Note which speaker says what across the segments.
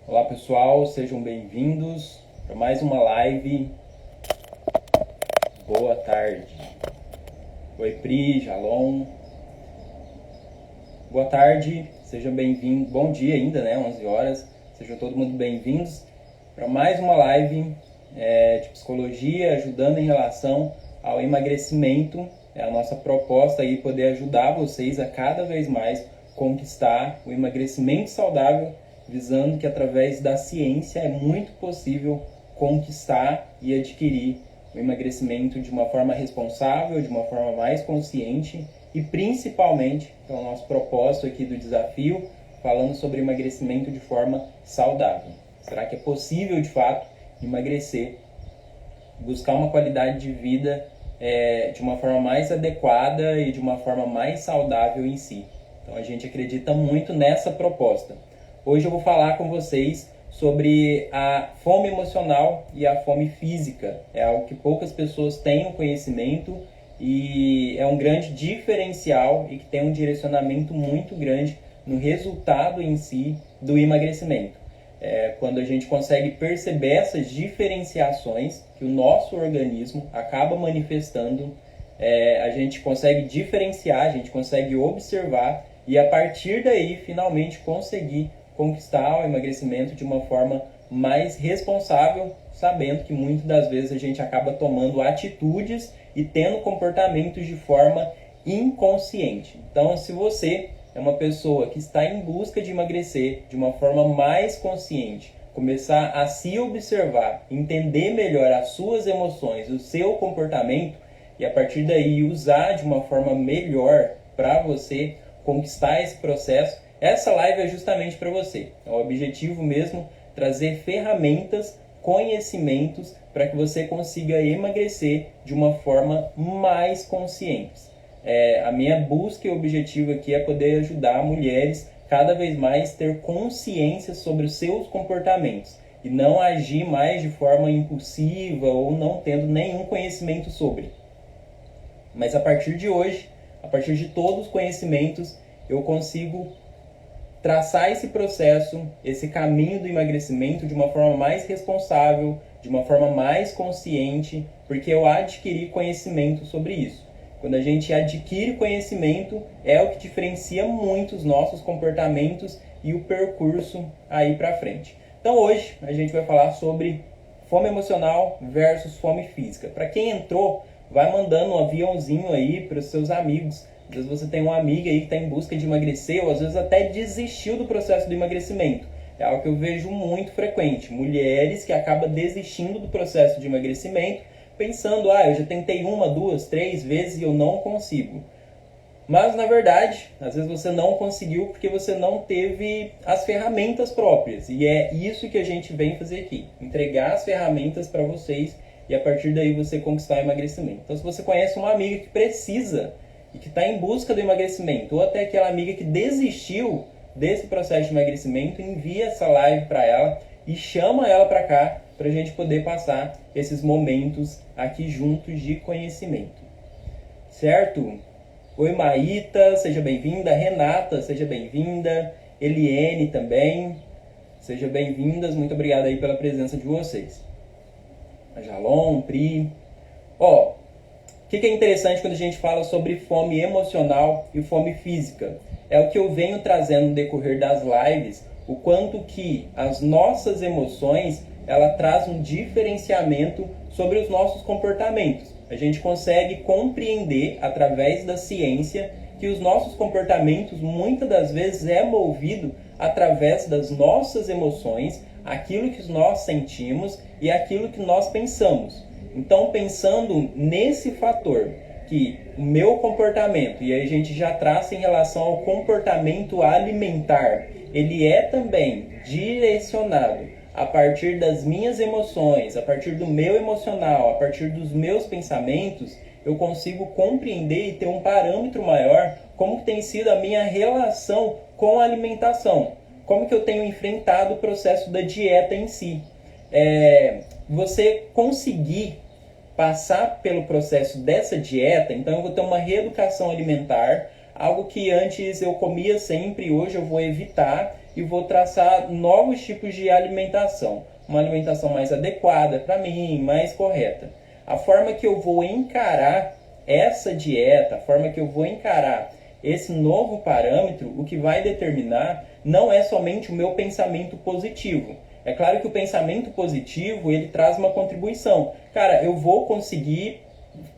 Speaker 1: Olá pessoal, sejam bem-vindos para mais uma live. Boa tarde. Oi Pri, Jalom. Boa tarde, sejam bem-vindos. Bom dia ainda, né? 11 horas. Sejam todo mundo bem-vindos para mais uma live de psicologia, ajudando em relação ao emagrecimento. É a nossa proposta aí poder ajudar vocês a cada vez mais conquistar o emagrecimento saudável, visando que através da ciência é muito possível conquistar e adquirir o emagrecimento de uma forma responsável, de uma forma mais consciente e principalmente, que é o nosso propósito aqui do desafio, falando sobre emagrecimento de forma saudável. Será que é possível de fato emagrecer, buscar uma qualidade de vida de uma forma mais adequada e de uma forma mais saudável em si? Então a gente acredita muito nessa proposta. Hoje eu vou falar com vocês sobre a fome emocional e a fome física. É algo que poucas pessoas têm conhecimento e é um grande diferencial e que tem um direcionamento muito grande no resultado em si do emagrecimento. Quando a gente consegue perceber essas diferenciações que o nosso organismo acaba manifestando, a gente consegue diferenciar, a gente consegue observar e a partir daí finalmente conseguir conquistar o emagrecimento de uma forma mais responsável, sabendo que muitas das vezes a gente acaba tomando atitudes e tendo comportamentos de forma inconsciente. Então, se você é uma pessoa que está em busca de emagrecer de uma forma mais consciente, começar a se observar, entender melhor as suas emoções, o seu comportamento e a partir daí usar de uma forma melhor para você conquistar esse processo, essa live é justamente para você. É o objetivo mesmo trazer ferramentas, conhecimentos para que você consiga emagrecer de uma forma mais consciente. A minha busca e objetivo aqui é poder ajudar mulheres cada vez mais ter consciência sobre os seus comportamentos e não agir mais de forma impulsiva ou não tendo nenhum conhecimento sobre. Mas a partir de hoje, a partir de todos os conhecimentos, eu consigo traçar esse processo, esse caminho do emagrecimento de uma forma mais responsável, de uma forma mais consciente, porque eu adquiri conhecimento sobre isso. Quando a gente adquire conhecimento, é o que diferencia muito os nossos comportamentos e o percurso aí para frente. Então hoje a gente vai falar sobre fome emocional versus fome física. Para quem entrou, vai mandando um aviãozinho aí para os seus amigos. Às vezes você tem uma amiga aí que está em busca de emagrecer ou às vezes até desistiu do processo do emagrecimento. É algo que eu vejo muito frequente. Mulheres que acabam desistindo do processo de emagrecimento pensando, eu já tentei 1, 2, 3 vezes e eu não consigo. Mas, na verdade, às vezes você não conseguiu porque você não teve as ferramentas próprias. E é isso que a gente vem fazer aqui. Entregar as ferramentas para vocês e a partir daí você conquistar o emagrecimento. Então, se você conhece uma amiga que precisa e que está em busca do emagrecimento, ou até aquela amiga que desistiu desse processo de emagrecimento, envia essa live para ela e chama ela para cá para a gente poder passar esses momentos aqui juntos de conhecimento. Certo? Oi Maíta, seja bem-vinda. Renata, seja bem-vinda. Eliene também, sejam bem-vindas. Muito obrigado aí pela presença de vocês. A Jalom, Pri. O que é interessante quando a gente fala sobre fome emocional e fome física? É o que eu venho trazendo no decorrer das lives, o quanto que as nossas emoções ela traz um diferenciamento sobre os nossos comportamentos. A gente consegue compreender através da ciência que os nossos comportamentos muitas das vezes é movido através das nossas emoções, aquilo que nós sentimos e aquilo que nós pensamos. Então, pensando nesse fator, que o meu comportamento, e aí a gente já traça em relação ao comportamento alimentar, ele é também direcionado a partir das minhas emoções, a partir do meu emocional, a partir dos meus pensamentos, eu consigo compreender e ter um parâmetro maior como tem sido a minha relação com a alimentação, como que eu tenho enfrentado o processo da dieta em si. Você conseguir passar pelo processo dessa dieta, então eu vou ter uma reeducação alimentar, algo que antes eu comia sempre, hoje eu vou evitar, e vou traçar novos tipos de alimentação. Uma alimentação mais adequada para mim, mais correta. A forma que eu vou encarar essa dieta, a forma que eu vou encarar esse novo parâmetro, o que vai determinar não é somente o meu pensamento positivo. É claro que o pensamento positivo, ele traz uma contribuição. Cara, eu vou conseguir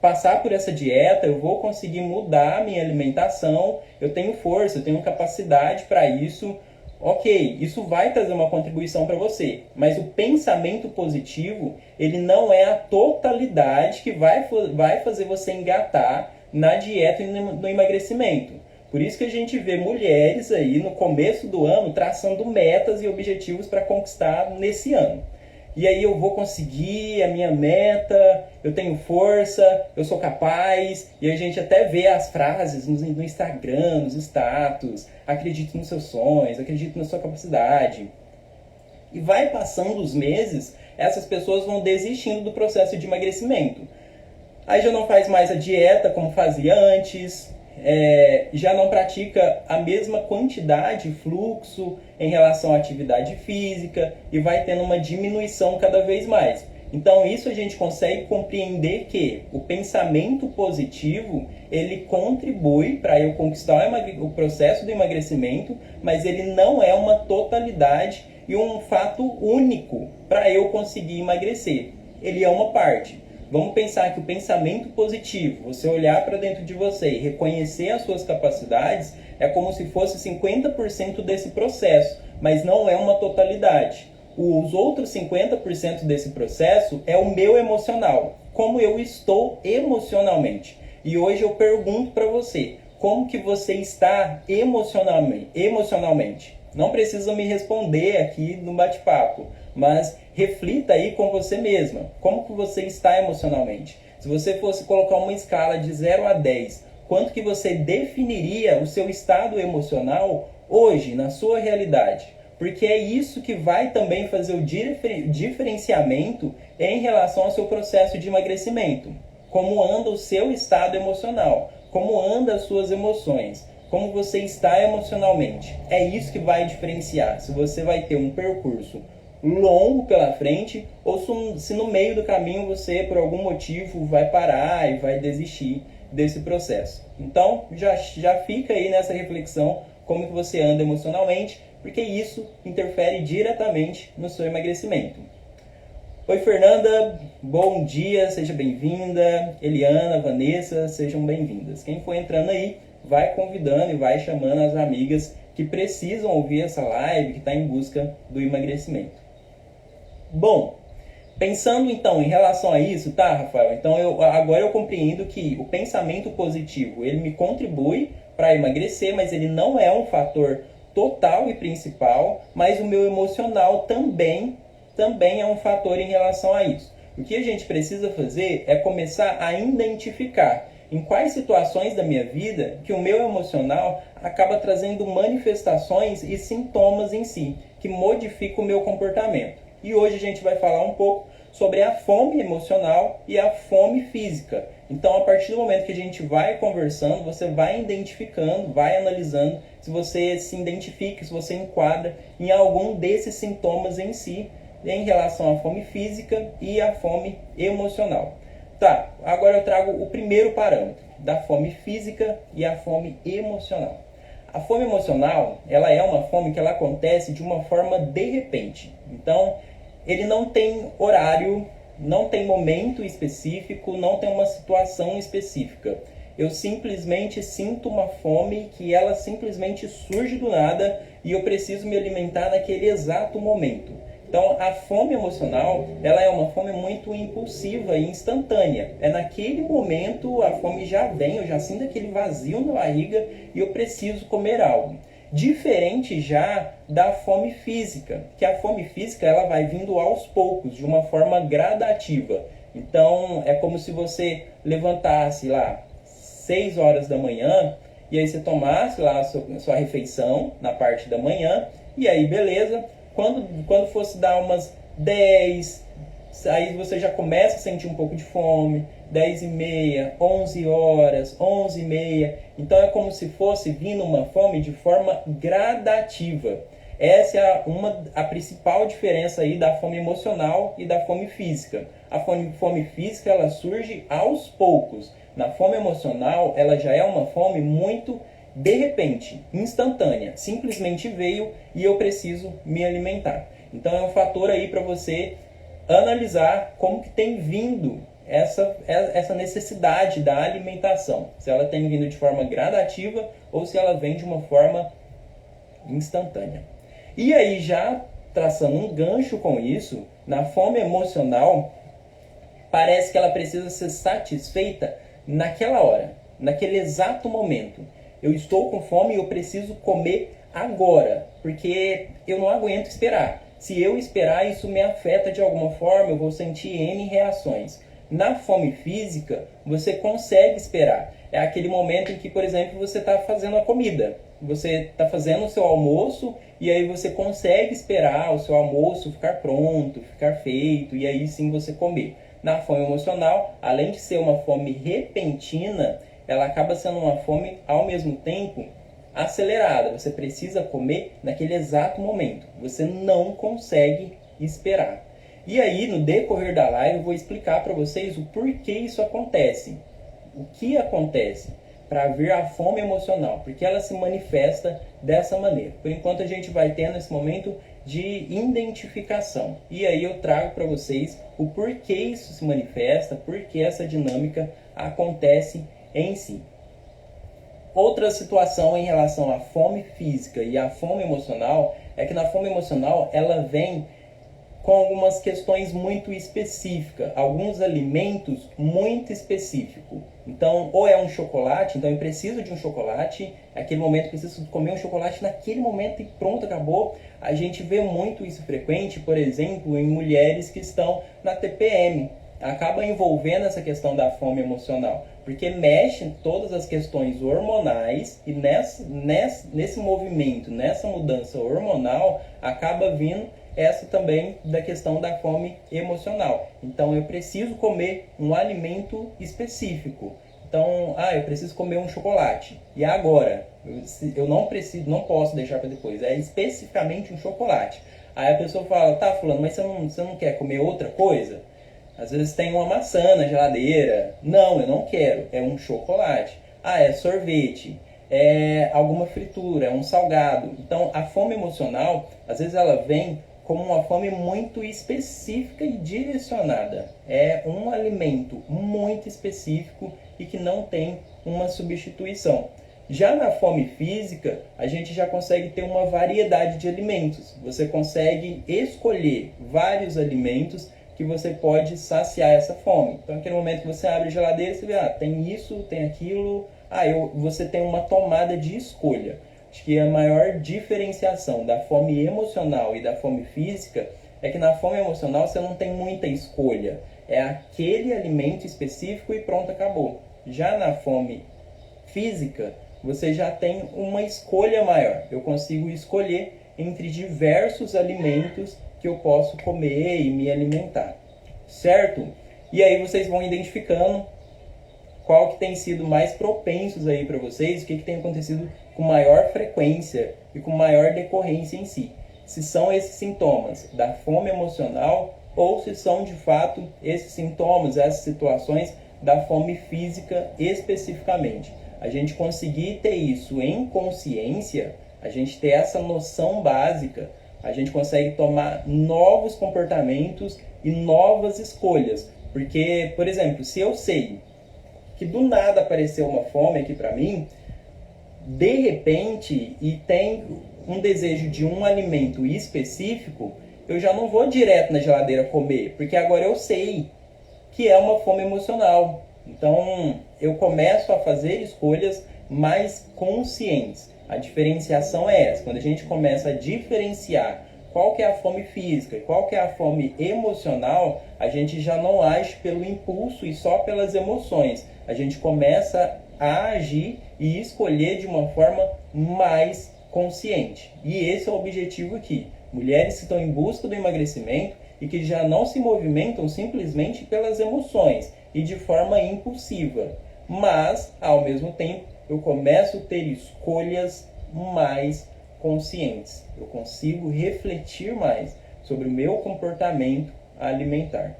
Speaker 1: passar por essa dieta, eu vou conseguir mudar a minha alimentação, eu tenho força, eu tenho capacidade para isso. Ok, isso vai trazer uma contribuição para você, mas o pensamento positivo, ele não é a totalidade que vai fazer você engatar na dieta e no emagrecimento. Por isso que a gente vê mulheres aí no começo do ano traçando metas e objetivos para conquistar nesse ano. E aí eu vou conseguir a minha meta, eu tenho força, eu sou capaz. E a gente até vê as frases no Instagram, nos status: acredite nos seus sonhos, acredite na sua capacidade. E vai passando os meses, essas pessoas vão desistindo do processo de emagrecimento. Aí já não faz mais a dieta como fazia antes, já não pratica a mesma quantidade, fluxo em relação à atividade física e vai tendo uma diminuição cada vez mais. Então isso a gente consegue compreender que o pensamento positivo, ele contribui para eu conquistar o processo do emagrecimento, mas ele não é uma totalidade e um fato único para eu conseguir emagrecer. Ele é uma parte. Vamos pensar que o pensamento positivo, você olhar para dentro de você e reconhecer as suas capacidades, é como se fosse 50% desse processo, mas não é uma totalidade. Os outros 50% desse processo é o meu emocional, como eu estou emocionalmente. E hoje eu pergunto para você, como que você está emocionalmente? Não precisa me responder aqui no bate-papo, mas reflita aí com você mesma. Como que você está emocionalmente? Se você fosse colocar uma escala de 0 a 10, quanto que você definiria o seu estado emocional hoje, na sua realidade? Porque é isso que vai também fazer o diferenciamento em relação ao seu processo de emagrecimento. Como anda o seu estado emocional? Como andam as suas emoções? Como você está emocionalmente? É isso que vai diferenciar se você vai ter um percurso longo pela frente ou se no meio do caminho você, por algum motivo, vai parar e vai desistir desse processo. Então, já fica aí nessa reflexão como que você anda emocionalmente, porque isso interfere diretamente no seu emagrecimento. Oi, Fernanda, bom dia, seja bem-vinda. Eliana, Vanessa, sejam bem-vindas. Quem for entrando aí, vai convidando e vai chamando as amigas que precisam ouvir essa live, que está em busca do emagrecimento. Bom, pensando então em relação a isso, tá, Rafael? Então agora eu compreendo que o pensamento positivo, ele me contribui para emagrecer, mas ele não é um fator total e principal, mas o meu emocional também é um fator em relação a isso. O que a gente precisa fazer é começar a identificar em quais situações da minha vida que o meu emocional acaba trazendo manifestações e sintomas em si, que modificam o meu comportamento. E hoje a gente vai falar um pouco sobre a fome emocional e a fome física. Então, a partir do momento que a gente vai conversando, você vai identificando, vai analisando se você se identifica, se você enquadra em algum desses sintomas em si, em relação à fome física e à fome emocional. Tá, agora eu trago o primeiro parâmetro, da fome física e a fome emocional. A fome emocional, ela é uma fome que ela acontece de uma forma de repente. Então, ele não tem horário, não tem momento específico, não tem uma situação específica. Eu simplesmente sinto uma fome que ela simplesmente surge do nada e eu preciso me alimentar naquele exato momento. Então, a fome emocional, ela é uma fome muito impulsiva e instantânea. É naquele momento, a fome já vem, eu já sinto aquele vazio na barriga e eu preciso comer algo. Diferente já da fome física, que a fome física ela vai vindo aos poucos, de uma forma gradativa. Então, é como se você levantasse lá 6 horas da manhã e aí você tomasse lá a sua refeição na parte da manhã e aí beleza. Quando fosse dar umas 10, aí você já começa a sentir um pouco de fome, 10h30, 11 horas, 11h30. Então é como se fosse vindo uma fome de forma gradativa. Essa é a principal diferença aí da fome emocional e da fome física. A fome física, ela surge aos poucos. Na fome emocional, ela já é uma fome muito de repente, instantânea. Simplesmente veio e eu preciso me alimentar. Então é um fator aí para você analisar como que tem vindo essa necessidade da alimentação. Se ela tem vindo de forma gradativa ou se ela vem de uma forma instantânea. E aí, já traçando um gancho com isso, na fome emocional, parece que ela precisa ser satisfeita naquela hora, naquele exato momento. Eu estou com fome e eu preciso comer agora, porque eu não aguento esperar. Se eu esperar, isso me afeta de alguma forma, eu vou sentir N reações. Na fome física, você consegue esperar. É aquele momento em que, por exemplo, você está fazendo a comida. Você está fazendo o seu almoço e aí você consegue esperar o seu almoço ficar pronto, ficar feito, e aí sim você comer. Na fome emocional, além de ser uma fome repentina, ela acaba sendo uma fome, ao mesmo tempo, acelerada. Você precisa comer naquele exato momento. Você não consegue esperar. E aí, no decorrer da live, eu vou explicar para vocês o porquê isso acontece. O que acontece para haver a fome emocional. Porque ela se manifesta dessa maneira. Por enquanto, a gente vai tendo esse momento de identificação. E aí eu trago para vocês o porquê isso se manifesta, porquê essa dinâmica acontece em si. Outra situação em relação à fome física e à fome emocional é que na fome emocional ela vem com algumas questões muito específicas, alguns alimentos muito específicos. Então, ou é um chocolate, então eu preciso de um chocolate, naquele momento eu preciso comer um chocolate naquele momento e pronto, acabou. A gente vê muito isso frequente, por exemplo, em mulheres que estão na TPM. Acaba envolvendo essa questão da fome emocional, porque mexe em todas as questões hormonais e nesse movimento, nessa mudança hormonal, acaba vindo essa também da questão da fome emocional. Então eu preciso comer um alimento específico. Então, eu preciso comer um chocolate. E agora? Eu não posso deixar para depois. É especificamente um chocolate. Aí a pessoa fala, tá, fulano, mas você não quer comer outra coisa? Às vezes tem uma maçã na geladeira. Não, eu não quero. É um chocolate. É sorvete. É alguma fritura, é um salgado. Então, a fome emocional, às vezes ela vem como uma fome muito específica e direcionada. É um alimento muito específico e que não tem uma substituição. Já na fome física, a gente já consegue ter uma variedade de alimentos. Você consegue escolher vários alimentos que você pode saciar essa fome. Então, naquele momento que você abre a geladeira, você vê, tem isso, tem aquilo. Você tem uma tomada de escolha. Acho que a maior diferenciação da fome emocional e da fome física é que na fome emocional você não tem muita escolha. É aquele alimento específico e pronto, acabou. Já na fome física, você já tem uma escolha maior. Eu consigo escolher entre diversos alimentos que eu posso comer e me alimentar. Certo? E aí vocês vão identificando qual que tem sido mais propensos aí para vocês, o que tem acontecido com maior frequência e com maior decorrência em si. Se são esses sintomas da fome emocional ou se são de fato esses sintomas, essas situações da fome física especificamente. A gente conseguir ter isso em consciência, a gente ter essa noção básica, a gente consegue tomar novos comportamentos e novas escolhas. Porque, por exemplo, se eu sei que do nada apareceu uma fome aqui para mim, de repente, e tem um desejo de um alimento específico, eu já não vou direto na geladeira comer, porque agora eu sei que é uma fome emocional. Então, eu começo a fazer escolhas mais conscientes. A diferenciação é essa. Quando a gente começa a diferenciar qual que é a fome física e qual que é a fome emocional, a gente já não age pelo impulso e só pelas emoções. A gente começa a agir e escolher de uma forma mais consciente. E esse é o objetivo aqui. Mulheres que estão em busca do emagrecimento e que já não se movimentam simplesmente pelas emoções e de forma impulsiva. Mas, ao mesmo tempo, eu começo a ter escolhas mais conscientes. Eu consigo refletir mais sobre o meu comportamento alimentar.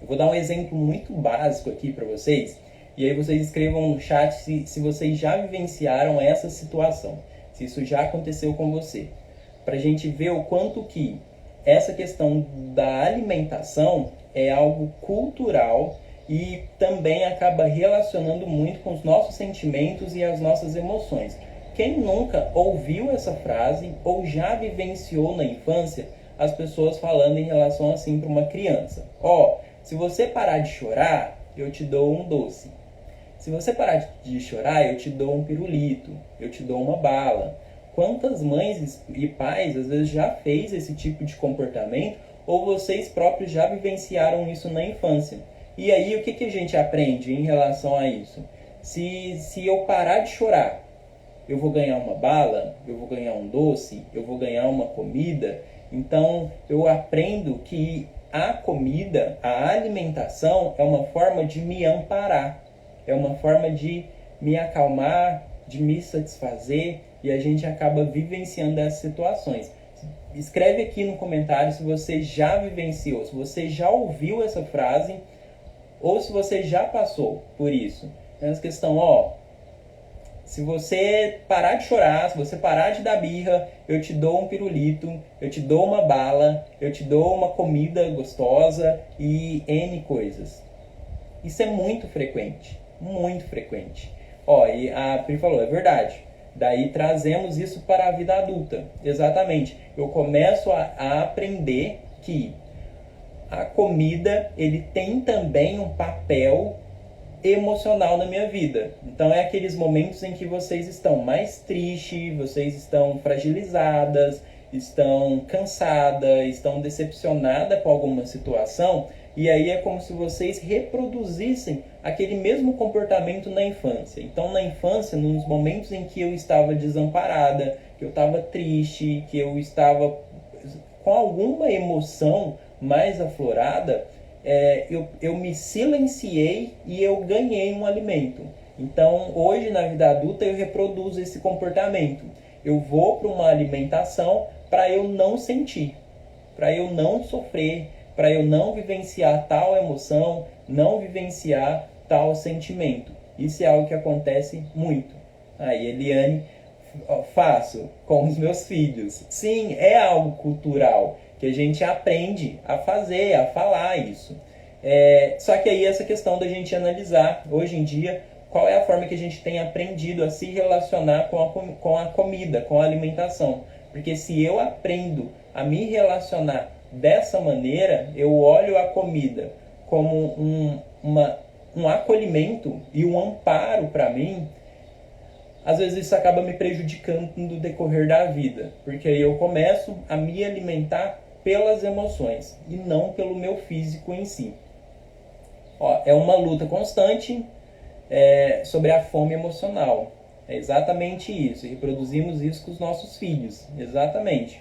Speaker 1: Eu vou dar um exemplo muito básico aqui para vocês, e aí vocês escrevam no chat se vocês já vivenciaram essa situação, se isso já aconteceu com você, para a gente ver o quanto que essa questão da alimentação é algo cultural e também acaba relacionando muito com os nossos sentimentos e as nossas emoções. Quem nunca ouviu essa frase ou já vivenciou na infância as pessoas falando em relação assim para uma criança? Se você parar de chorar, eu te dou um doce. Se você parar de chorar, eu te dou um pirulito, eu te dou uma bala. Quantas mães e pais às vezes já fez esse tipo de comportamento ou vocês próprios já vivenciaram isso na infância? E aí o que a gente aprende em relação a isso? Se eu parar de chorar, eu vou ganhar uma bala, eu vou ganhar um doce, eu vou ganhar uma comida. Então eu aprendo que a comida, a alimentação é uma forma de me amparar, é uma forma de me acalmar, de me satisfazer, e a gente acaba vivenciando essas situações. Escreve aqui no comentário se você já vivenciou, se você já ouviu essa frase ou se você já passou por isso. Essa questão, se você parar de chorar, se você parar de dar birra, eu te dou um pirulito, eu te dou uma bala, eu te dou uma comida gostosa e N coisas. Isso é muito frequente, muito frequente. E a Pri falou, é verdade. Daí trazemos isso para a vida adulta. Exatamente. Eu começo a aprender que a comida, ele tem também um papel emocional na minha vida. Então é aqueles momentos em que vocês estão mais tristes, vocês estão fragilizadas, estão cansadas, estão decepcionadas com alguma situação, e aí é como se vocês reproduzissem aquele mesmo comportamento na infância. Então na infância, nos momentos em que eu estava desamparada, que eu estava triste, que eu estava com alguma emoção mais aflorada, eu me silenciei e eu ganhei um alimento. Então, hoje, na vida adulta, eu reproduzo esse comportamento. Eu vou para uma alimentação para eu não sentir, para eu não sofrer, para eu não vivenciar tal emoção, não vivenciar tal sentimento. Isso é algo que acontece muito. Aí, Eliane, faço com os meus filhos. Sim, é algo cultural que a gente aprende a fazer, a falar isso. Só que aí essa questão da gente analisar, hoje em dia, qual é a forma que a gente tem aprendido a se relacionar com a comida, com a alimentação. Porque se eu aprendo a me relacionar dessa maneira, eu olho a comida como um acolhimento e um amparo para mim, às vezes isso acaba me prejudicando no decorrer da vida. Porque aí eu começo a me alimentar pelas emoções e não pelo meu físico em si. É uma luta constante sobre a fome emocional. É exatamente isso. Reproduzimos isso com os nossos filhos. Exatamente.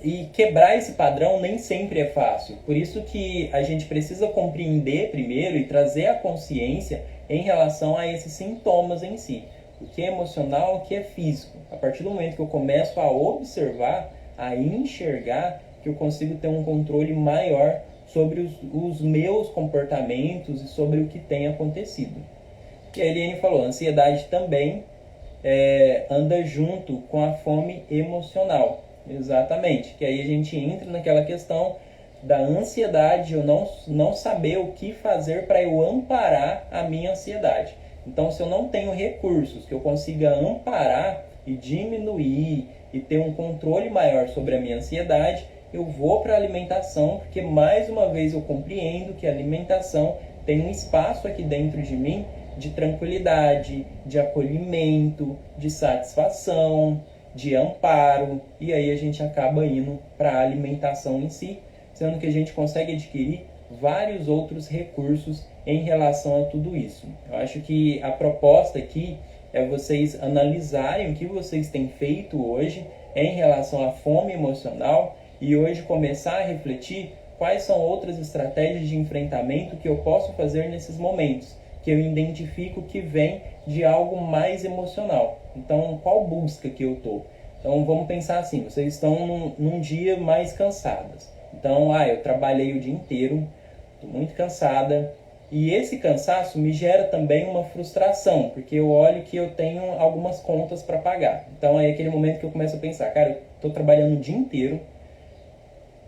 Speaker 1: E quebrar esse padrão nem sempre é fácil. Por isso que a gente precisa compreender primeiro e trazer a consciência em relação a esses sintomas em si. O que é emocional, o que é físico. A partir do momento que eu começo a observar, a enxergar, que eu consigo ter um controle maior sobre os meus comportamentos e sobre o que tem acontecido. E a Eliane falou, a ansiedade também anda junto com a fome emocional. Exatamente, que aí a gente entra naquela questão da ansiedade, eu não saber o que fazer para eu amparar a minha ansiedade. Então, se eu não tenho recursos que eu consiga amparar e diminuir e ter um controle maior sobre a minha ansiedade, eu vou para a alimentação, porque mais uma vez eu compreendo que a alimentação tem um espaço aqui dentro de mim de tranquilidade, de acolhimento, de satisfação, de amparo, e aí a gente acaba indo para a alimentação em si, sendo que a gente consegue adquirir vários outros recursos em relação a tudo isso. Eu acho que a proposta aqui é vocês analisarem o que vocês têm feito hoje em relação à fome emocional e hoje começar a refletir quais são outras estratégias de enfrentamento que eu posso fazer nesses momentos. que eu identifico que vem de algo mais emocional. Então, qual busca que eu estou? Então, vamos pensar assim, vocês estão num dia mais cansadas. Então, eu trabalhei o dia inteiro, estou muito cansada, e esse cansaço me gera também uma frustração, porque eu olho que eu tenho algumas contas para pagar. Então, é aquele momento que eu começo a pensar, cara, eu estou trabalhando o dia inteiro,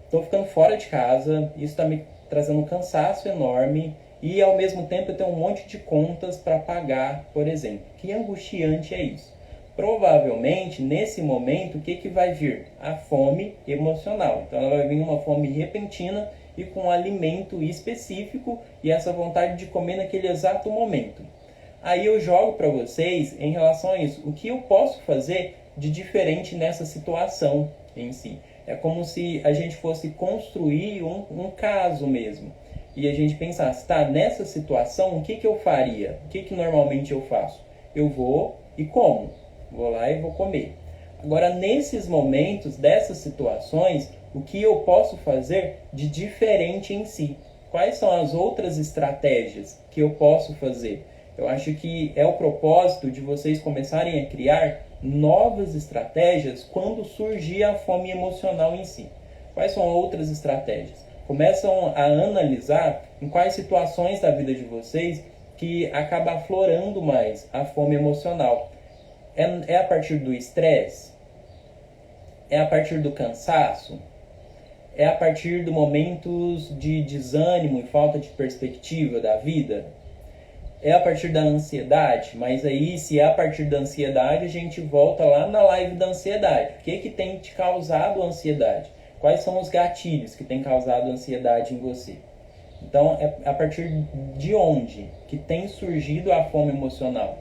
Speaker 1: estou ficando fora de casa, isso está me trazendo um cansaço enorme, e ao mesmo tempo eu tenho um monte de contas para pagar, por exemplo. Que angustiante é isso? Provavelmente, nesse momento, o que vai vir? A fome emocional. Então, ela vai vir uma fome repentina e com um alimento específico e essa vontade de comer naquele exato momento. Aí eu jogo para vocês em relação a isso. O que eu posso fazer de diferente nessa situação em si? É como se a gente fosse construir um caso mesmo. E a gente pensasse, tá, nessa situação, o que eu faria? O que normalmente eu faço? Eu vou e como. Vou lá e vou comer. Agora, nesses momentos, dessas situações, o que eu posso fazer de diferente em si? Quais são as outras estratégias que eu posso fazer? Eu acho que é o propósito de vocês começarem a criar novas estratégias quando surgir a fome emocional em si. Quais são outras estratégias? Começam a analisar em quais situações da vida de vocês que acaba aflorando mais a fome emocional. É a partir do estresse? É a partir do cansaço? É a partir de momentos de desânimo e falta de perspectiva da vida? É a partir da ansiedade? Mas aí, se é a partir da ansiedade, a gente volta lá na live da ansiedade. O que tem te causado ansiedade? Quais são os gatilhos que têm causado ansiedade em você? Então, é a partir de onde que tem surgido a fome emocional?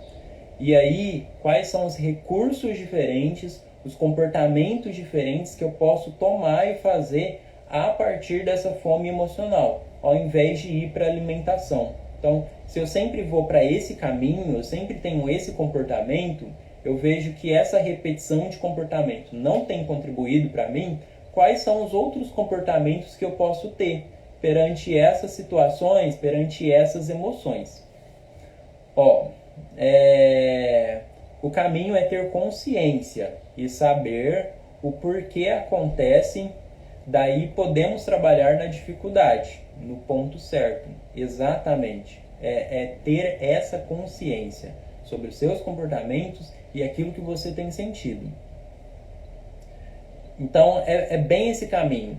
Speaker 1: E aí, quais são os recursos diferentes, os comportamentos diferentes que eu posso tomar e fazer a partir dessa fome emocional, ao invés de ir para a alimentação? Então, se eu sempre vou para esse caminho, eu sempre tenho esse comportamento, eu vejo que essa repetição de comportamento não tem contribuído para mim. Quais são os outros comportamentos que eu posso ter perante essas situações, perante essas emoções? O caminho é ter consciência e saber o porquê acontece, daí podemos trabalhar na dificuldade, no ponto certo, exatamente. É ter essa consciência sobre os seus comportamentos e aquilo que você tem sentido. Então, é bem esse caminho.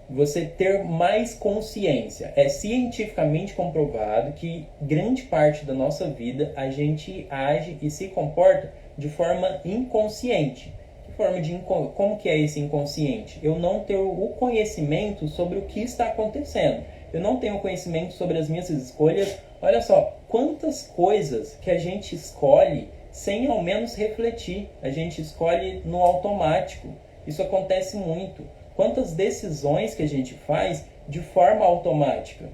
Speaker 1: Você ter mais consciência. É cientificamente comprovado que grande parte da nossa vida a gente age e se comporta de forma inconsciente. Como que é esse inconsciente? Eu não tenho o conhecimento sobre o que está acontecendo. Eu não tenho conhecimento sobre as minhas escolhas. Olha só, quantas coisas que a gente escolhe sem ao menos refletir. A gente escolhe no automático. Isso acontece muito. Quantas decisões que a gente faz de forma automática?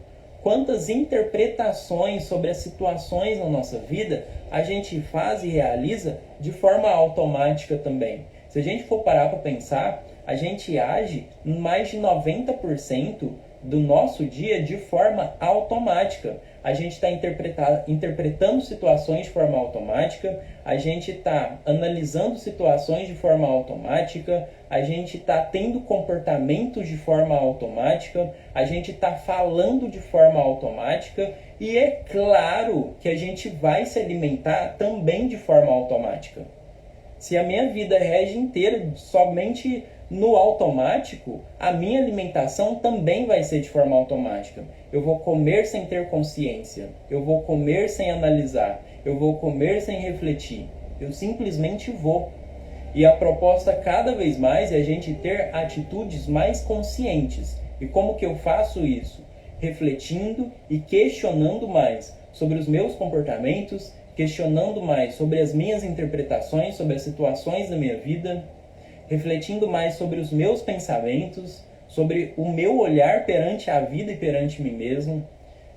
Speaker 1: Quantas interpretações sobre as situações na nossa vida a gente faz e realiza de forma automática também? Se a gente for parar para pensar, a gente age em mais de 90% do nosso dia de forma automática. A gente está interpretando situações de forma automática, a gente está analisando situações de forma automática, a gente está tendo comportamentos de forma automática, a gente está falando de forma automática e é claro que a gente vai se alimentar também de forma automática. Se a minha vida rege inteira somente no automático, a minha alimentação também vai ser de forma automática. Eu vou comer sem ter consciência, eu vou comer sem analisar, eu vou comer sem refletir. Eu simplesmente vou. E a proposta cada vez mais é a gente ter atitudes mais conscientes. E como que eu faço isso? Refletindo e questionando mais sobre os meus comportamentos, questionando mais sobre as minhas interpretações, sobre as situações da minha vida, refletindo mais sobre os meus pensamentos, sobre o meu olhar perante a vida e perante mim mesmo,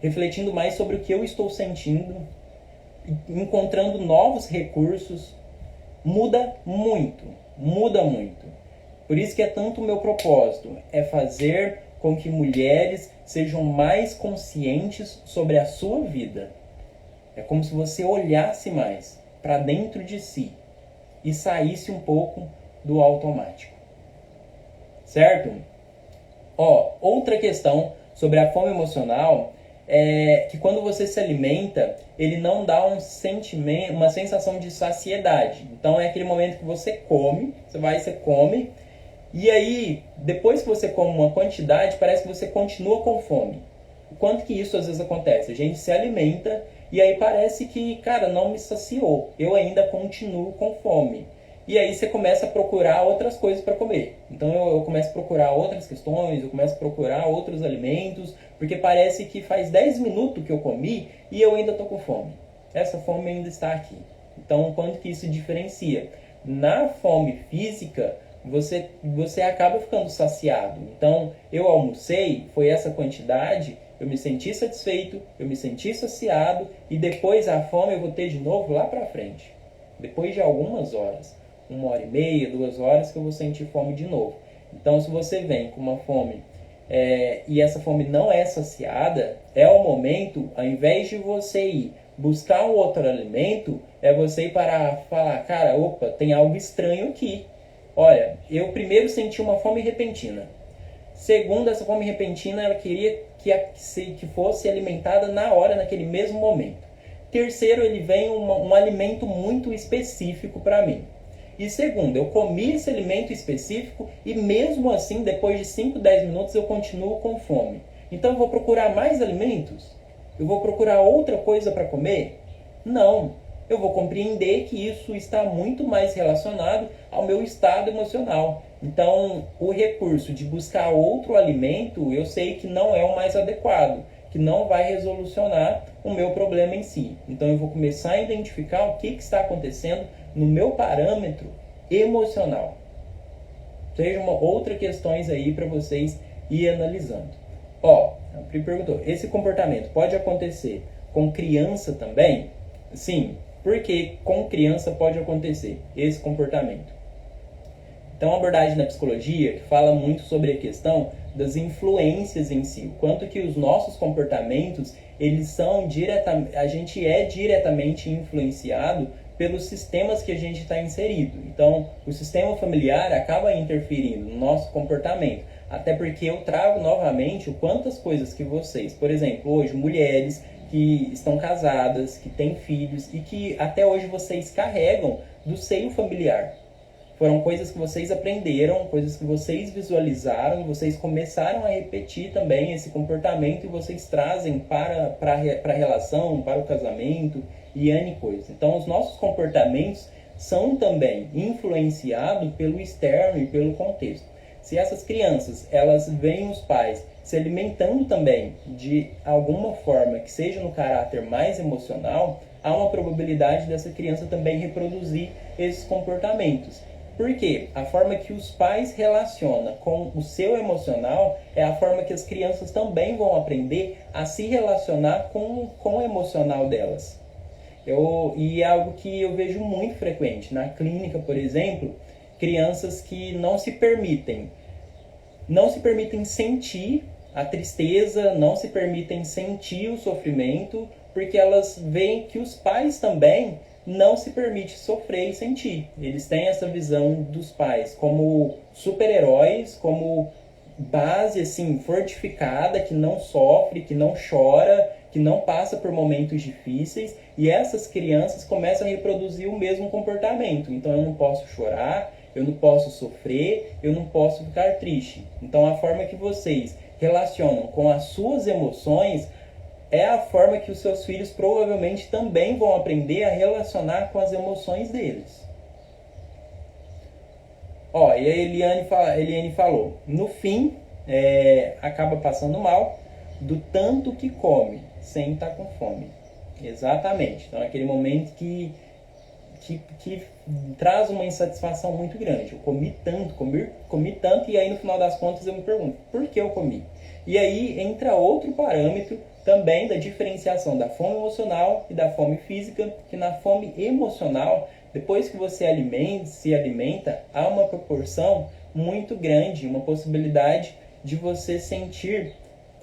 Speaker 1: refletindo mais sobre o que eu estou sentindo, encontrando novos recursos. Muda muito, muda muito. Por isso que é tanto o meu propósito, é fazer com que mulheres sejam mais conscientes sobre a sua vida. É como se você olhasse mais para dentro de si e saísse um pouco do automático. Certo? Outra questão sobre a fome emocional é que quando você se alimenta, ele não dá um sentimento, uma sensação de saciedade. Então é aquele momento que você come, você come, e aí, depois que você come uma quantidade, parece que você continua com fome. O quanto que isso às vezes acontece? A gente se alimenta e aí parece que, cara, não me saciou. Eu ainda continuo com fome. E aí você começa a procurar outras coisas para comer. Então eu começo a procurar outras questões, eu começo a procurar outros alimentos, porque parece que faz 10 minutos que eu comi e eu ainda estou com fome. Essa fome ainda está aqui. Então, quanto que isso diferencia? Na fome física, você acaba ficando saciado. Então, eu almocei, foi essa quantidade, eu me senti satisfeito, eu me senti saciado, e depois a fome eu vou ter de novo lá para frente. Depois de algumas horas, 1h30, 2 horas, que eu vou sentir fome de novo. Então, se você vem com uma fome e essa fome não é saciada, é o momento, ao invés de você ir buscar um outro alimento, é você ir para falar, cara, opa, tem algo estranho aqui. Olha, eu primeiro senti uma fome repentina. Segundo, essa fome repentina, ela queria que fosse alimentada na hora, naquele mesmo momento. Terceiro, ele vem um alimento muito específico para mim. E segundo, eu comi esse alimento específico e mesmo assim, depois de 5, 10 minutos, eu continuo com fome. Então eu vou procurar mais alimentos? Eu vou procurar outra coisa para comer? Não. Eu vou compreender que isso está muito mais relacionado ao meu estado emocional. Então, o recurso de buscar outro alimento, eu sei que não é o mais adequado, que não vai resolucionar o meu problema em si. Então, eu vou começar a identificar o que está acontecendo no meu parâmetro emocional. Seja uma outra questões aí para vocês ir analisando. A Pri perguntou, esse comportamento pode acontecer com criança também? Sim. Porque com criança pode acontecer esse comportamento. Então, a abordagem da psicologia que fala muito sobre a questão das influências em si, o quanto que os nossos comportamentos, eles são a gente é diretamente influenciado pelos sistemas que a gente está inserido. Então, o sistema familiar acaba interferindo no nosso comportamento, até porque eu trago novamente o quantas coisas que vocês, por exemplo, hoje mulheres que estão casadas, que têm filhos e que até hoje vocês carregam do seio familiar. Foram coisas que vocês aprenderam, coisas que vocês visualizaram, e vocês começaram a repetir também esse comportamento e vocês trazem para a relação, para o casamento e N coisas. Então, os nossos comportamentos são também influenciados pelo externo e pelo contexto. Se essas crianças, elas veem os pais se alimentando também de alguma forma que seja no caráter mais emocional, há uma probabilidade dessa criança também reproduzir esses comportamentos. Por quê? A forma que os pais relacionam com o seu emocional é a forma que as crianças também vão aprender a se relacionar com o emocional delas. E é algo que eu vejo muito frequente. Na clínica, por exemplo, crianças que não se permitem sentir a tristeza, não se permitem sentir o sofrimento, porque elas veem que os pais também não se permitem sofrer e sentir. Eles têm essa visão dos pais como super-heróis, como base assim, fortificada, que não sofre, que não chora, que não passa por momentos difíceis, e essas crianças começam a reproduzir o mesmo comportamento. Então eu não posso chorar, eu não posso sofrer, eu não posso ficar triste. Então a forma que vocês relacionam com as suas emoções é a forma que os seus filhos provavelmente também vão aprender a relacionar com as emoções deles. E a Eliane falou, no fim, acaba passando mal do tanto que come, sem estar com fome. Exatamente. Então é aquele momento que traz uma insatisfação muito grande. Eu comi tanto, e aí no final das contas eu me pergunto, por que eu comi? E aí entra outro parâmetro também da diferenciação da fome emocional e da fome física, que na fome emocional, depois que você se alimenta, há uma proporção muito grande, uma possibilidade de você sentir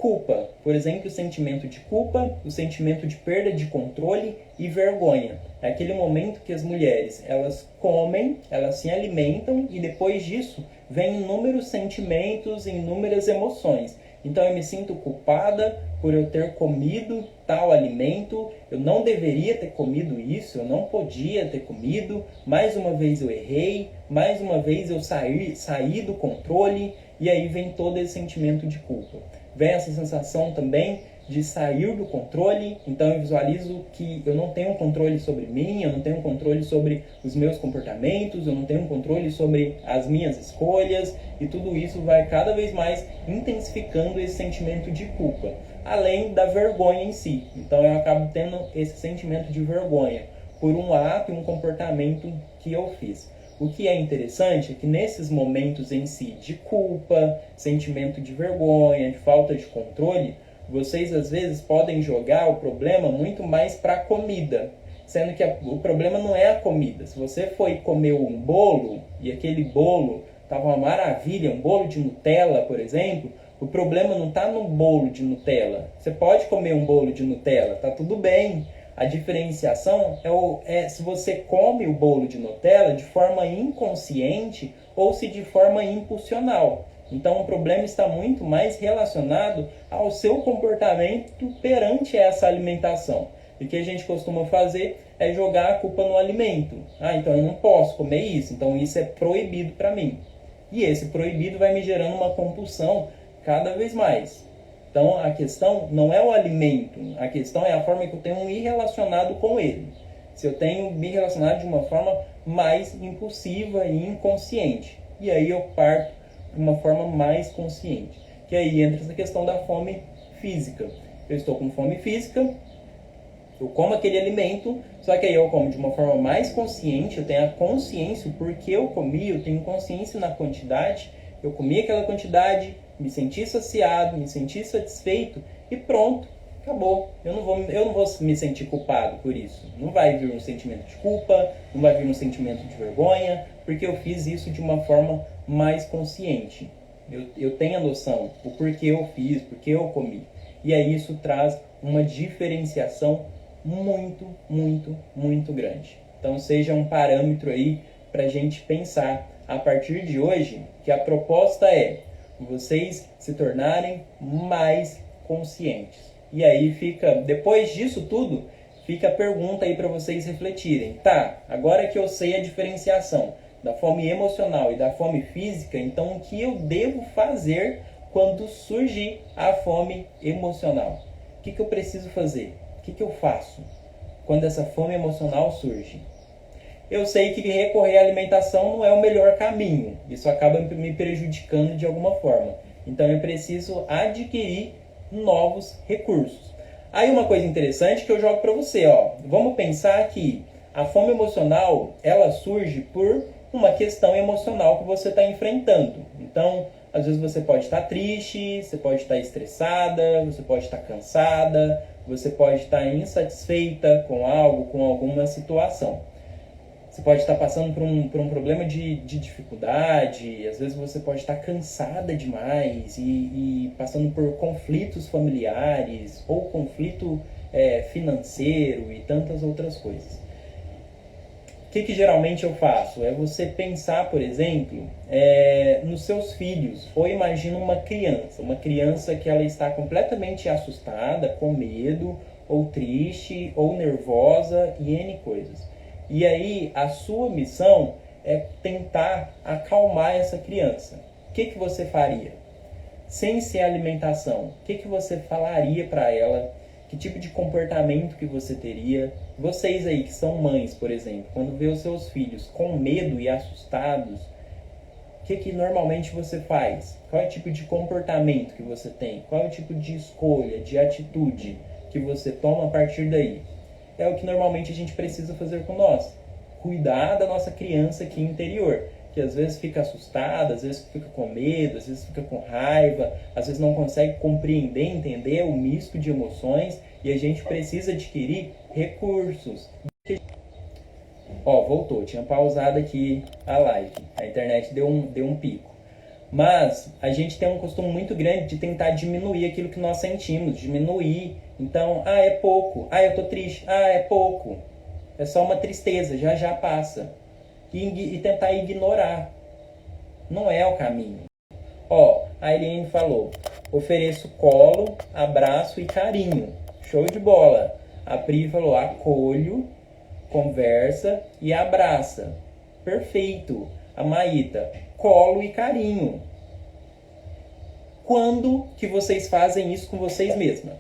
Speaker 1: culpa. Por exemplo, o sentimento de culpa, o sentimento de perda de controle e vergonha. É aquele momento que as mulheres, elas comem, elas se alimentam e depois disso vem inúmeros sentimentos, inúmeras emoções. Então eu me sinto culpada por eu ter comido tal alimento, eu não deveria ter comido isso, eu não podia ter comido, mais uma vez eu errei, mais uma vez eu saí do controle, e aí vem todo esse sentimento de culpa. Vem essa sensação também de sair do controle, então eu visualizo que eu não tenho controle sobre mim, eu não tenho controle sobre os meus comportamentos, eu não tenho controle sobre as minhas escolhas, e tudo isso vai cada vez mais intensificando esse sentimento de culpa, além da vergonha em si. Então eu acabo tendo esse sentimento de vergonha por um ato e um comportamento que eu fiz. O que é interessante é que nesses momentos em si de culpa, sentimento de vergonha, de falta de controle, vocês às vezes podem jogar o problema muito mais para a comida, sendo que o problema não é a comida. Se você foi comer um bolo e aquele bolo estava uma maravilha, um bolo de Nutella, por exemplo, o problema não está no bolo de Nutella. Você pode comer um bolo de Nutella, tá tudo bem. A diferenciação é se você come o bolo de Nutella de forma inconsciente ou se de forma impulsional. Então o problema está muito mais relacionado ao seu comportamento perante essa alimentação. E o que a gente costuma fazer é jogar a culpa no alimento. Então eu não posso comer isso, então isso é proibido para mim. E esse proibido vai me gerando uma compulsão cada vez mais. Então a questão não é o alimento, a questão é a forma que eu tenho me relacionado com ele. Se eu tenho me relacionado de uma forma mais impulsiva e inconsciente. E aí eu parto de uma forma mais consciente. Que aí entra essa questão da fome física. Eu estou com fome física, eu como aquele alimento, só que aí eu como de uma forma mais consciente, eu tenho a consciência, o porquê eu comi, eu tenho consciência na quantidade, eu comi aquela quantidade, me senti saciado, me senti satisfeito e pronto, acabou. Eu não vou me sentir culpado por isso. Não vai vir um sentimento de culpa, não vai vir um sentimento de vergonha, porque eu fiz isso de uma forma mais consciente. Eu tenho a noção do porquê eu fiz, porquê eu comi. E aí isso traz uma diferenciação muito, muito, muito grande. Então seja um parâmetro aí para a gente pensar a partir de hoje, que a proposta é vocês se tornarem mais conscientes. E aí fica, depois disso tudo, fica a pergunta aí para vocês refletirem. Tá, agora que eu sei a diferenciação da fome emocional e da fome física, então o que eu devo fazer quando surgir a fome emocional? O que eu preciso fazer? O que eu faço quando essa fome emocional surge? Eu sei que recorrer à alimentação não é o melhor caminho. Isso acaba me prejudicando de alguma forma. Então eu preciso adquirir novos recursos. Aí uma coisa interessante que eu jogo para você, vamos pensar que a fome emocional, ela surge por uma questão emocional que você está enfrentando. Então, às vezes você pode estar triste, você pode estar estressada, você pode estar cansada, você pode estar insatisfeita com algo, com alguma situação. Você pode estar passando por um problema de dificuldade, às vezes você pode estar cansada demais e passando por conflitos familiares ou conflito financeiro e tantas outras coisas. O que geralmente eu faço? É você pensar, por exemplo, nos seus filhos, ou imagina uma criança que ela está completamente assustada, com medo, ou triste, ou nervosa e N coisas. E aí a sua missão é tentar acalmar essa criança. O que você faria? Sem ser alimentação, o que você falaria para ela? Que tipo de comportamento que você teria? Vocês aí que são mães, por exemplo, quando vê os seus filhos com medo e assustados, o que normalmente você faz? Qual é o tipo de comportamento que você tem? Qual é o tipo de escolha, de atitude que você toma a partir daí? É o que normalmente a gente precisa fazer com nós. Cuidar da nossa criança aqui interior, que às vezes fica assustada, às vezes fica com medo, às vezes fica com raiva, às vezes não consegue compreender, entender o misto de emoções, e a gente precisa adquirir recursos. Voltou, tinha pausado aqui a live, a internet deu um pico. Mas a gente tem um costume muito grande de tentar diminuir aquilo que nós sentimos, diminuir. Então, é pouco. Eu tô triste. É pouco. É só uma tristeza, já já passa. E tentar ignorar. Não é o caminho. A Eliane falou, ofereço colo, abraço e carinho. Show de bola. A Pri falou, acolho, conversa e abraça. Perfeito. A Maíta, colo e carinho. Quando que vocês fazem isso com vocês mesmas?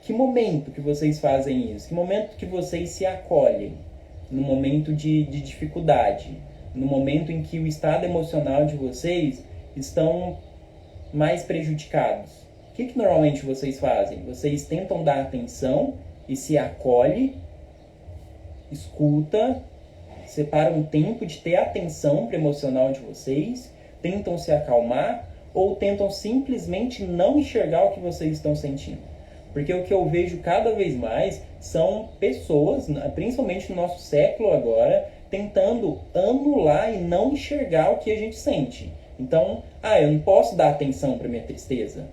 Speaker 1: Que momento que vocês fazem isso? Que momento que vocês se acolhem? No momento de dificuldade. No momento em que o estado emocional de vocês estão mais prejudicados. O que normalmente vocês fazem? Vocês tentam dar atenção e se acolhe, escuta, separa um tempo de ter atenção para o emocional de vocês, tentam se acalmar ou tentam simplesmente não enxergar o que vocês estão sentindo. Porque o que eu vejo cada vez mais são pessoas, principalmente no nosso século agora, tentando anular e não enxergar o que a gente sente. Então, eu não posso dar atenção para minha tristeza.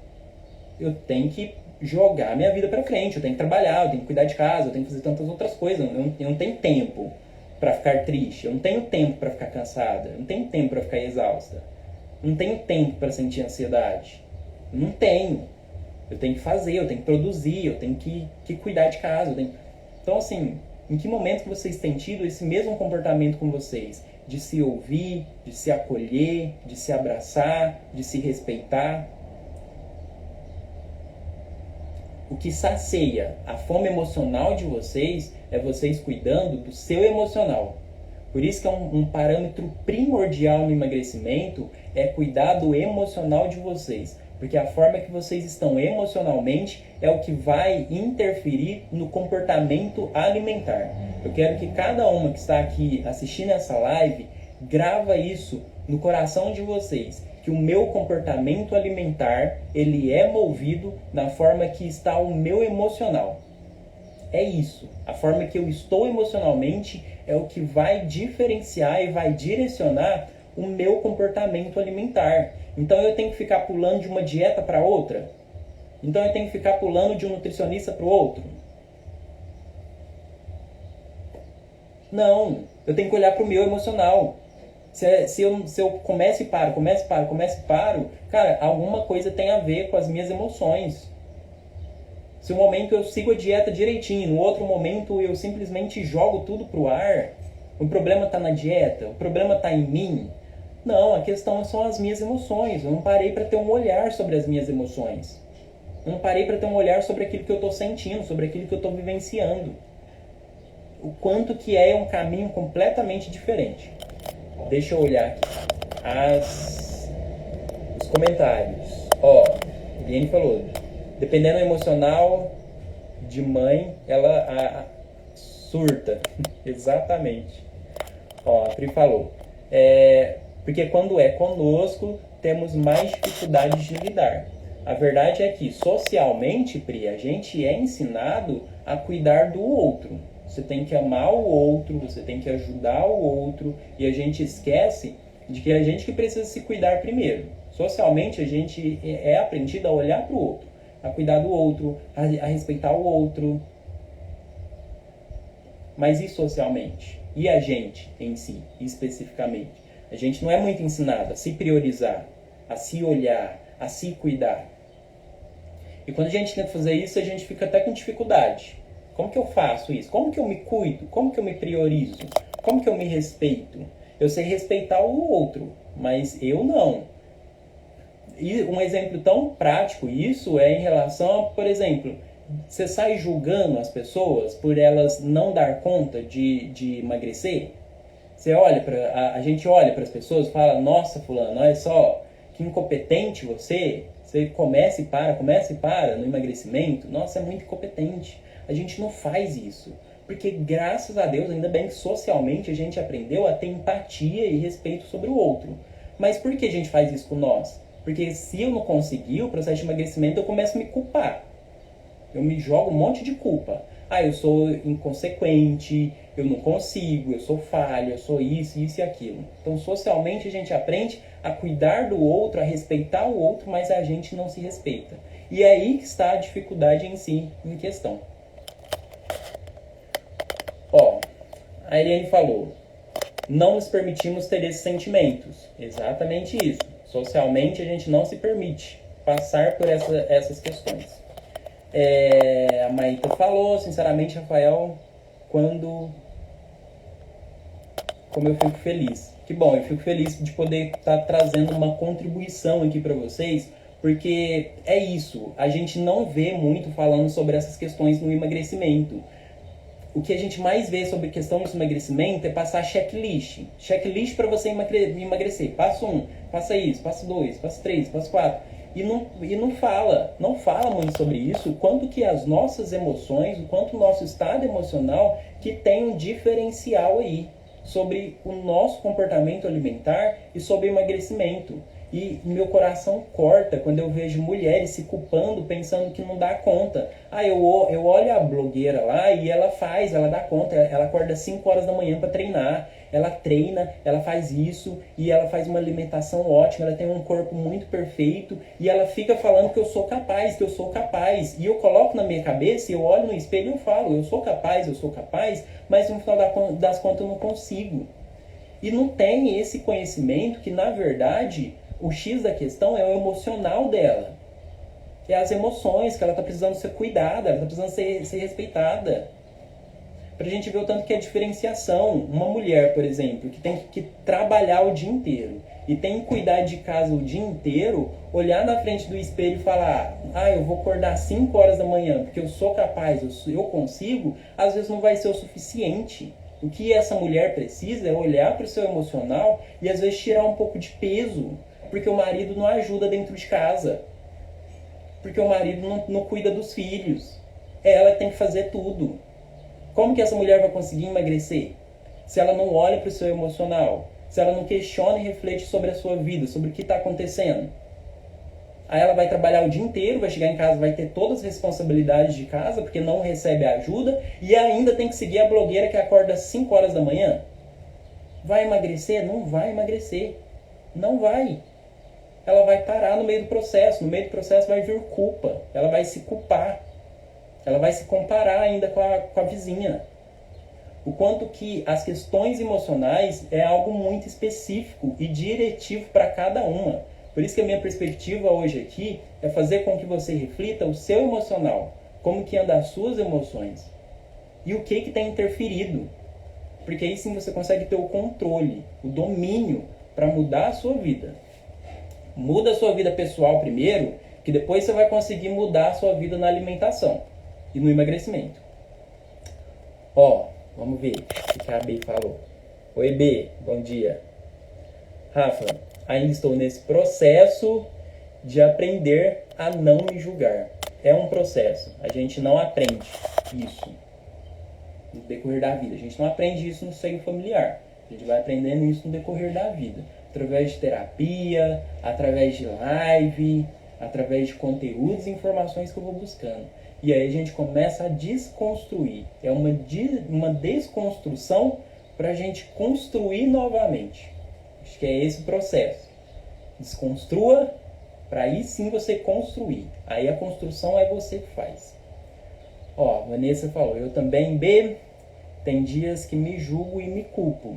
Speaker 1: Eu tenho que jogar minha vida para frente, eu tenho que trabalhar, eu tenho que cuidar de casa, eu tenho que fazer tantas outras coisas. Eu não tenho tempo para ficar triste, eu não tenho tempo para ficar cansada, eu não tenho tempo para ficar exausta, eu não tenho tempo para sentir ansiedade. Eu não tenho. Eu tenho que fazer, eu tenho que produzir, eu tenho que cuidar de casa. Então, assim, em que momento que vocês têm tido esse mesmo comportamento com vocês? De se ouvir, de se acolher, de se abraçar, de se respeitar? O que sacia a fome emocional de vocês é vocês cuidando do seu emocional. Por isso que é um parâmetro primordial no emagrecimento é cuidar do emocional de vocês. Porque a forma que vocês estão emocionalmente é o que vai interferir no comportamento alimentar. Eu quero que cada uma que está aqui assistindo essa live grava isso no coração de vocês. Que o meu comportamento alimentar, ele é movido na forma que está o meu emocional. É isso. A forma que eu estou emocionalmente é o que vai diferenciar e vai direcionar o meu comportamento alimentar. Então eu tenho que ficar pulando de uma dieta para outra? Então eu tenho que ficar pulando de um nutricionista para o outro? Não. Eu tenho que olhar para o meu emocional. Se eu começo e paro, cara, alguma coisa tem a ver com as minhas emoções. Se um momento eu sigo a dieta direitinho, no outro momento eu simplesmente jogo tudo pro ar, o problema está na dieta, o problema está em mim. Não, a questão são as minhas emoções. Eu não parei para ter um olhar sobre as minhas emoções. Eu não parei para ter um olhar sobre aquilo que eu estou sentindo, sobre aquilo que eu estou vivenciando. O quanto que é um caminho completamente diferente. Deixa eu olhar aqui os comentários. Eliane falou, dependendo do emocional de mãe, ela surta. Exatamente. A Pri falou. Porque quando é conosco, temos mais dificuldades de lidar. A verdade é que, socialmente, Pri, a gente é ensinado a cuidar do outro. Você tem que amar o outro, você tem que ajudar o outro, e a gente esquece de que é a gente que precisa se cuidar primeiro. Socialmente, a gente é aprendido a olhar para o outro, a cuidar do outro, a respeitar o outro. Mas e socialmente? E a gente em si, especificamente? A gente não é muito ensinado a se priorizar, a se olhar, a se cuidar. E quando a gente tenta fazer isso, a gente fica até com dificuldade. Como que eu faço isso? Como que eu me cuido? Como que eu me priorizo? Como que eu me respeito? Eu sei respeitar o outro, mas eu não. E um exemplo tão prático isso é em relação a, por exemplo, você sai julgando as pessoas por elas não dar conta de emagrecer? A gente olha para as pessoas e fala, nossa, fulano, olha só, que incompetente você. Você começa e para no emagrecimento. Nossa, é muito incompetente. A gente não faz isso. Porque, graças a Deus, ainda bem que socialmente a gente aprendeu a ter empatia e respeito sobre o outro. Mas por que a gente faz isso com nós? Porque se eu não conseguir o processo de emagrecimento, eu começo a me culpar. Eu me jogo um monte de culpa. Ah, eu sou inconsequente, eu não consigo, eu sou falho, eu sou isso, isso e aquilo. Então, socialmente, a gente aprende a cuidar do outro, a respeitar o outro, mas a gente não se respeita. E é aí que está a dificuldade em si, em questão. Ó, a Eliane falou, não nos permitimos ter esses sentimentos. Exatamente isso. Socialmente, a gente não se permite passar por essas questões. A Maíta falou, sinceramente, Rafael, como eu fico feliz. Que bom, eu fico feliz de poder estar trazendo uma contribuição aqui para vocês, porque é isso, a gente não vê muito falando sobre essas questões no emagrecimento. O que a gente mais vê sobre questão do emagrecimento é passar checklist. Checklist para você emagrecer. Passo 1, passa isso, passo 2, passo 3, passo 4. E não fala muito sobre isso, o quanto que as nossas emoções, o quanto o nosso estado emocional que tem um diferencial aí sobre o nosso comportamento alimentar e sobre o emagrecimento. E meu coração corta quando eu vejo mulheres se culpando, pensando que não dá conta. Eu olho a blogueira lá e ela dá conta. Ela acorda 5 horas da manhã para treinar. Ela treina, ela faz isso e ela faz uma alimentação ótima. Ela tem um corpo muito perfeito e ela fica falando que eu sou capaz, que eu sou capaz. E eu coloco na minha cabeça, eu olho no espelho e eu falo, eu sou capaz, mas no final das contas eu não consigo. E não tem esse conhecimento que, na verdade, o X da questão é o emocional dela. É as emoções que ela está precisando ser cuidada, ela está precisando ser respeitada. Para a gente ver o tanto que é diferenciação. Uma mulher, por exemplo, que tem que trabalhar o dia inteiro e tem que cuidar de casa o dia inteiro, olhar na frente do espelho e falar, eu vou acordar 5 horas da manhã porque eu sou capaz, eu consigo, às vezes não vai ser o suficiente. O que essa mulher precisa é olhar para o seu emocional e às vezes tirar um pouco de peso, porque o marido não ajuda dentro de casa, porque o marido não cuida dos filhos. É ela que tem que fazer tudo. Como que essa mulher vai conseguir emagrecer? Se ela não olha para o seu emocional, se ela não questiona e reflete sobre a sua vida, sobre o que está acontecendo. Aí ela vai trabalhar o dia inteiro, vai chegar em casa, vai ter todas as responsabilidades de casa, porque não recebe ajuda, e ainda tem que seguir a blogueira que acorda às 5 horas da manhã. Vai emagrecer? Não vai emagrecer. Não vai. Ela vai parar no meio do processo. No meio do processo vai vir culpa. Ela vai se culpar. Ela vai se comparar ainda com a vizinha. O quanto que as questões emocionais é algo muito específico e diretivo para cada uma. Por isso que a minha perspectiva hoje aqui é fazer com que você reflita o seu emocional, como que andam as suas emoções e o que tem interferido. Porque aí sim você consegue ter o controle, o domínio para mudar a sua vida. Muda a sua vida pessoal primeiro, que depois você vai conseguir mudar a sua vida na alimentação e no emagrecimento. Vamos ver o que a B falou. Oi, B, bom dia. Rafa, ainda estou nesse processo de aprender a não me julgar. É um processo. A gente não aprende isso no decorrer da vida. A gente não aprende isso no seio familiar. A gente vai aprendendo isso no decorrer da vida. Através de terapia, através de live, através de conteúdos e informações que eu vou buscando. E aí a gente começa a desconstruir. É uma desconstrução para a gente construir novamente. Acho que é esse o processo. Desconstrua para aí sim você construir. Aí a construção é você que faz. Vanessa falou, eu também, B, tem dias que me julgo e me culpo.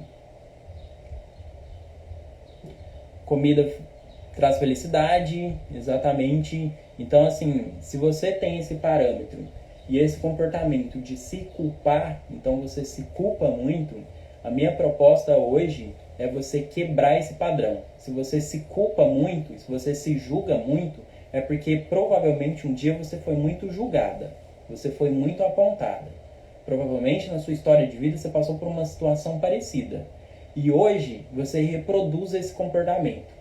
Speaker 1: Comida traz felicidade, exatamente. Então, assim, se você tem esse parâmetro e esse comportamento de se culpar, então você se culpa muito, a minha proposta hoje é você quebrar esse padrão. Se você se culpa muito, se você se julga muito, é porque provavelmente um dia você foi muito julgada, você foi muito apontada. Provavelmente na sua história de vida você passou por uma situação parecida. E hoje você reproduz esse comportamento.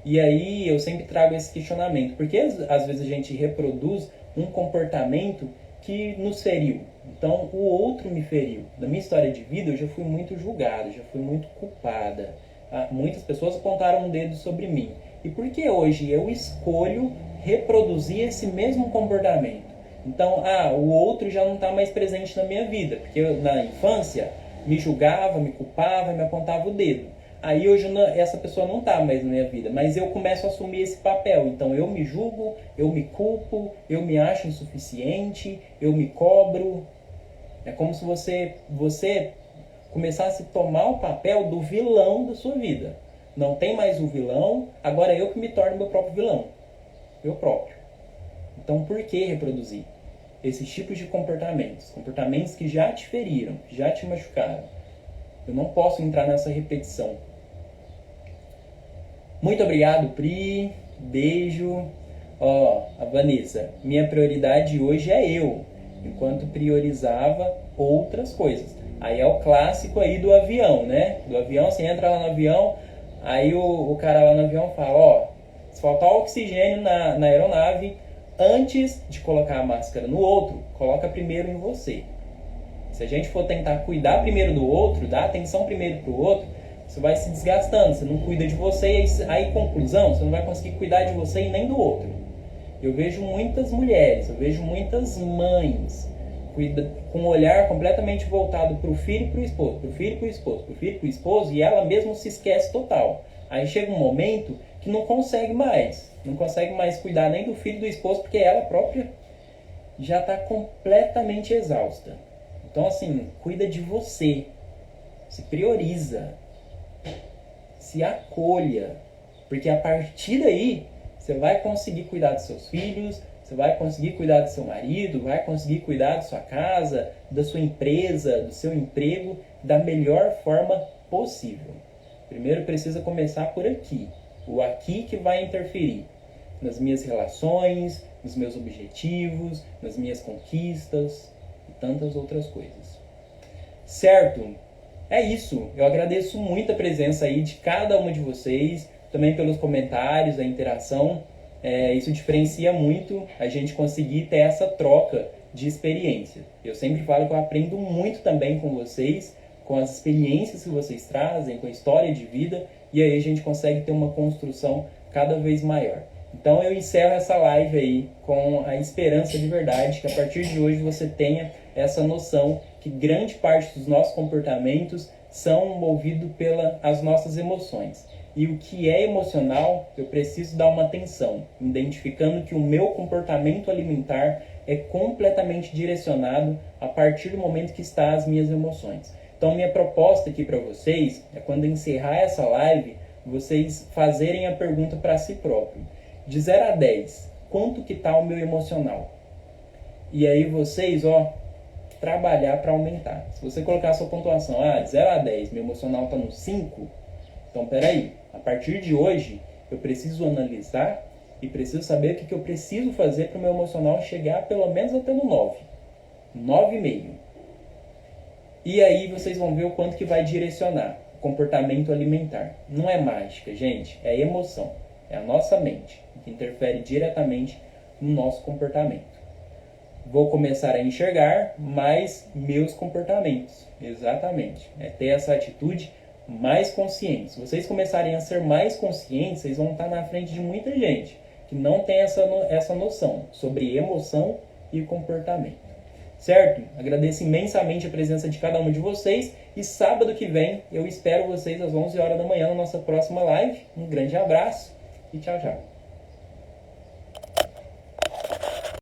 Speaker 1: E aí eu sempre trago esse questionamento. Porque às vezes a gente reproduz um comportamento que nos feriu. Então o outro me feriu. Na minha história de vida eu já fui muito julgada, já fui muito culpada. Muitas pessoas apontaram um dedo sobre mim. E por que hoje eu escolho reproduzir esse mesmo comportamento? Então, o outro já não está mais presente na minha vida, porque eu, na infância me julgava, me culpava, me apontava o dedo. Aí hoje essa pessoa não está mais na minha vida, mas eu começo a assumir esse papel. Então eu me julgo, eu me culpo, eu me acho insuficiente, eu me cobro. É como se você começasse a tomar o papel do vilão da sua vida. Não tem mais o vilão, agora eu que me torno meu próprio vilão. Eu próprio. Então por que reproduzir esses tipos de comportamentos? Comportamentos que já te feriram, que já te machucaram. Eu não posso entrar nessa repetição. Muito obrigado, Pri. Beijo. A Vanessa. Minha prioridade hoje é eu, enquanto priorizava outras coisas. Aí é o clássico aí do avião, né? Do avião, você entra lá no avião, aí o cara lá no avião fala, se faltar oxigênio na aeronave, antes de colocar a máscara no outro, coloca primeiro em você. Se a gente for tentar cuidar primeiro do outro, dar atenção primeiro pro outro, você vai se desgastando, você não cuida de você, aí conclusão, você não vai conseguir cuidar de você e nem do outro. Eu vejo muitas mulheres, eu vejo muitas mães com um olhar completamente voltado pro filho e pro esposo, pro filho e pro esposo, pro filho e pro esposo, e ela mesma se esquece total. Aí chega um momento que não consegue mais cuidar nem do filho e do esposo, porque ela própria já está completamente exausta. Então assim, cuida de você, se prioriza, se acolha, porque a partir daí você vai conseguir cuidar dos seus filhos, você vai conseguir cuidar do seu marido, vai conseguir cuidar da sua casa, da sua empresa, do seu emprego, da melhor forma possível. Primeiro precisa começar por aqui, o aqui que vai interferir nas minhas relações, nos meus objetivos, nas minhas conquistas e tantas outras coisas. Certo? É isso. Eu agradeço muito a presença aí de cada uma de vocês, também pelos comentários, a interação. Isso diferencia muito a gente conseguir ter essa troca de experiência. Eu sempre falo que eu aprendo muito também com vocês, com as experiências que vocês trazem, com a história de vida, e aí a gente consegue ter uma construção cada vez maior. Então eu encerro essa live aí com a esperança de verdade que a partir de hoje você tenha essa noção que grande parte dos nossos comportamentos são movidos pelas nossas emoções. E o que é emocional, eu preciso dar uma atenção, identificando que o meu comportamento alimentar é completamente direcionado a partir do momento que está as minhas emoções. Então minha proposta aqui para vocês é, quando encerrar essa live, vocês fazerem a pergunta para si próprio. De 0 a 10, quanto que está o meu emocional? E aí vocês, trabalhar para aumentar. Se você colocar a sua pontuação, de 0 a 10, meu emocional está no 5, então peraí, a partir de hoje eu preciso analisar e preciso saber o que eu preciso fazer para o meu emocional chegar pelo menos até no 9, 9,5. E aí vocês vão ver o quanto que vai direcionar o comportamento alimentar. Não é mágica, gente, é emoção, é a nossa mente que interfere diretamente no nosso comportamento. Vou começar a enxergar mais meus comportamentos, exatamente, é ter essa atitude mais consciente. Se vocês começarem a ser mais conscientes, vocês vão estar na frente de muita gente que não tem essa noção sobre emoção e comportamento. Certo? Agradeço imensamente a presença de cada um de vocês e sábado que vem eu espero vocês às 11 horas da manhã na nossa próxima live. Um grande abraço e tchau, tchau.